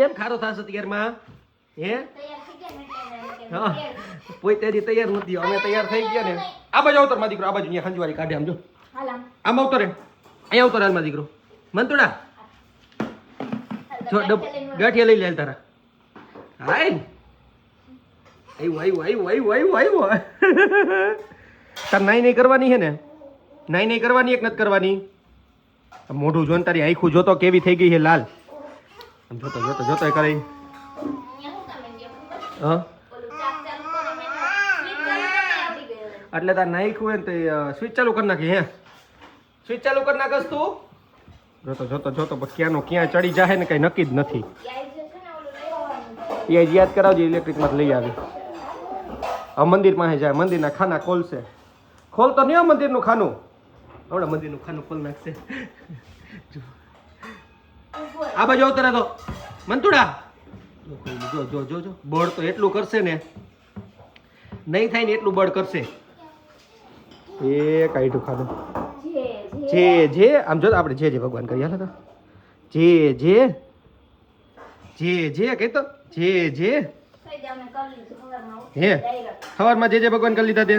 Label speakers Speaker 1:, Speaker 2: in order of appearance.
Speaker 1: કેમ ખારો થશે અત્યારમાં હે હા પોઈતેથી તૈયાર નથી અમે તૈયાર થઈ ગયા ને આ બાજુ આવતર માં દીકરો આ બાજુ અહીંયા હંજવારી કાઢે આમ જો આમ આવતો રે અહીંયા આવતો હાલ માં દીકરો મંતુડા જો ગાંઠિયા લઈ લે તારા હાય આવ્યું તાર નાઈ નહીં કરવાની છે ને નાઈ નહીં કરવાની એક નથી કરવાની મોઢું જોઈને તારી આંખું જોતો કેવી થઈ ગઈ છે લાલ જોતો જોતો જોતો એ કરે હા એટલે તાર નાખ્યું હોય ને તો સ્વિચ ચાલુ કરી નાખી હે સ્વિચ ચાલુ કરી નાખસ તું જોતો જોતો જોતો બસ ક્યાંનો ક્યાં ચડી જાય ને કઈ નક્કી જ નથી એ યાદ કરાવજે ઇલેક્ટ્રિકમાં લઈ આવી હવે મંદિર પાસે જાય મંદિરના ખાના ખોલશે ખોલતો નહીં મંદિરનું ખાનું હમણાં મંદિરનું ખાનું ખોલ નાખશે આ બાજુ આવતો રહેતો મંતુડા જો જો જો જો બળ તો એટલું કરશે ને નહીં થાય ને એટલું બળ કરશે એ કાઢ્યું ખાનું જે જે આમ જો આપણે જે જે ભગવાન કરી હાલ જે જે જે જે કહેતો જે જે હે સવારમાં જે જે ભગવાન કરી લીધા તે